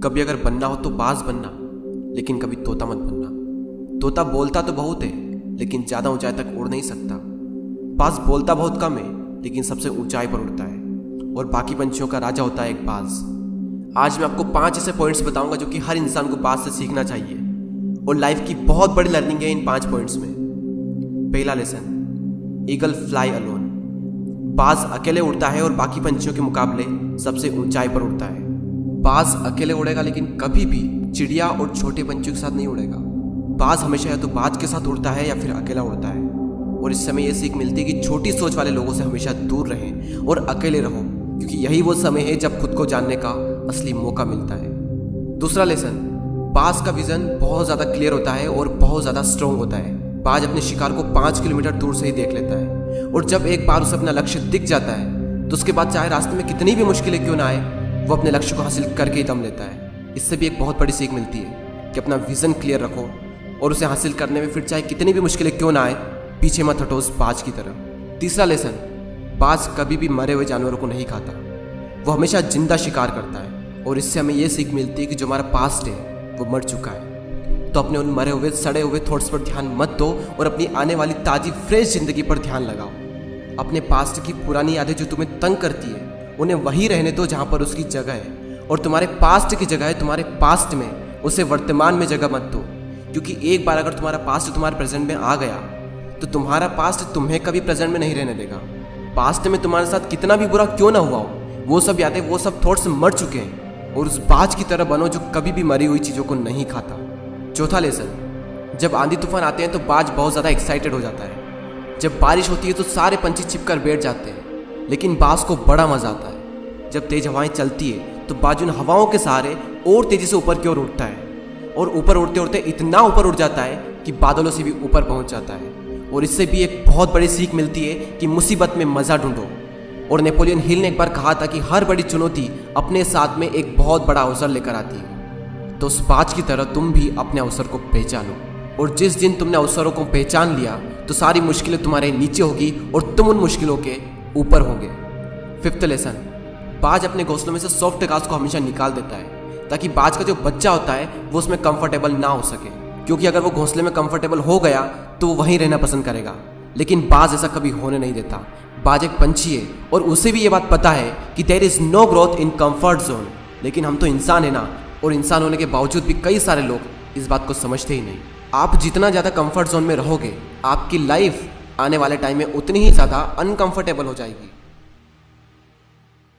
कभी अगर बनना हो तो बाज बनना, लेकिन कभी तोता मत बनना। तोता बोलता तो बहुत है, लेकिन ज्यादा ऊंचाई तक उड़ नहीं सकता। बाज बोलता बहुत कम है, लेकिन सबसे ऊंचाई पर उड़ता है और बाकी पंछियों का राजा होता है एक बाज। आज मैं आपको 5 ऐसे पॉइंट्स बताऊंगा जो कि हर इंसान को बाज से सीखना चाहिए और लाइफ की बहुत बड़ी लर्निंग है इन 5 पॉइंट्स में। पहला लेसन, ईगल फ्लाई अलोन। बाज अकेले उड़ता है और बाकी पंछियों के मुकाबले सबसे ऊंचाई पर उड़ता है। बाज अकेले उड़ेगा, लेकिन कभी भी चिड़िया और छोटे पंछियों के साथ नहीं उड़ेगा। बाज हमेशा या तो बाज के साथ उड़ता है या फिर अकेला उड़ता है। और इस समय यह सीख मिलती है कि छोटी सोच वाले लोगों से हमेशा दूर रहें और अकेले रहो, क्योंकि यही वो समय है जब खुद को जानने का असली मौका मिलता है। दूसरा लेसन, बाज का विजन बहुत ज़्यादा क्लियर होता है और बहुत ज़्यादा स्ट्रॉन्ग होता है। बाज अपने शिकार को 5 किलोमीटर दूर से ही देख लेता है और जब एक बार उसे अपना लक्ष्य दिख जाता है तो उसके बाद चाहे रास्ते में कितनी भी मुश्किलें क्यों ना आए, वो अपने लक्ष्य को हासिल करके ही दम लेता है। इससे भी एक बहुत बड़ी सीख मिलती है कि अपना विजन क्लियर रखो और उसे हासिल करने में फिर चाहे कितनी भी मुश्किलें क्यों ना आए, पीछे मत हटो उस बाज की तरह। तीसरा लेसन, बाज कभी भी मरे हुए जानवरों को नहीं खाता, वो हमेशा जिंदा शिकार करता है। और इससे हमें यह सीख मिलती है कि जो हमारा पास्ट है वो मर चुका है, तो अपने उन मरे हुए सड़े हुए थॉट्स पर ध्यान मत दो और अपनी आने वाली ताज़ी फ्रेश जिंदगी पर ध्यान लगाओ। अपने पास्ट की पुरानी यादें जो तुम्हें तंग करती है उन्हें वहीं रहने दो जहाँ पर उसकी जगह है, और तुम्हारे पास्ट की जगह है तुम्हारे पास्ट में, उसे वर्तमान में जगह मत दो। क्योंकि एक बार अगर तुम्हारा पास्ट तुम्हारे प्रेजेंट में आ गया तो तुम्हारा पास्ट तुम्हें कभी प्रेजेंट में नहीं रहने देगा। पास्ट में तुम्हारे साथ कितना भी बुरा क्यों ना हुआ हो, वो सब यादें, वो सब थॉट्स मर चुके हैं, और उस बाज की तरह बनो जो कभी भी मरी हुई चीज़ों को नहीं खाता। चौथा लेसन, जब आंधी तूफान आते हैं तो बाज बहुत ज़्यादा एक्साइटेड हो जाता है। जब बारिश होती है तो सारे पंछी छिपकर बैठ जाते हैं, लेकिन बाज को बड़ा मज़ा आता है। जब तेज हवाएं चलती है तो बाज उन हवाओं के सहारे और तेज़ी से ऊपर की ओर उठता है, और ऊपर उड़ते उड़ते इतना ऊपर उड़ जाता है कि बादलों से भी ऊपर पहुंच जाता है। और इससे भी एक बहुत बड़ी सीख मिलती है कि मुसीबत में मज़ा ढूंढो। और नेपोलियन हिल ने एक बार कहा था कि हर बड़ी चुनौती अपने साथ में एक बहुत बड़ा अवसर लेकर आती है। तो उस बाज की तरह तुम भी अपने अवसर को पहचानो, और जिस दिन तुमने अवसरों को पहचान लिया तो सारी मुश्किलें तुम्हारे नीचे होगी और तुम उन मुश्किलों के ऊपर होंगे। फिफ्थ लेसन, बाज अपने घोंसलों में से सॉफ्ट घास को हमेशा निकाल देता है ताकि बाज का जो बच्चा होता है वो उसमें कंफर्टेबल ना हो सके, क्योंकि अगर वो घोंसले में कंफर्टेबल हो गया तो वो वहीं रहना पसंद करेगा। लेकिन बाज ऐसा कभी होने नहीं देता। बाज एक पंछी है और उसे भी ये बात पता है कि there is no growth in comfort zone. लेकिन हम तो इंसान है ना, और इंसान होने के बावजूद भी कई सारे लोग इस बात को समझते ही नहीं। आप जितना ज़्यादा कंफर्ट जोन में रहोगे, आपकी लाइफ आने वाले टाइम में उतनी ही ज़्यादा अनकंफर्टेबल हो जाएगी।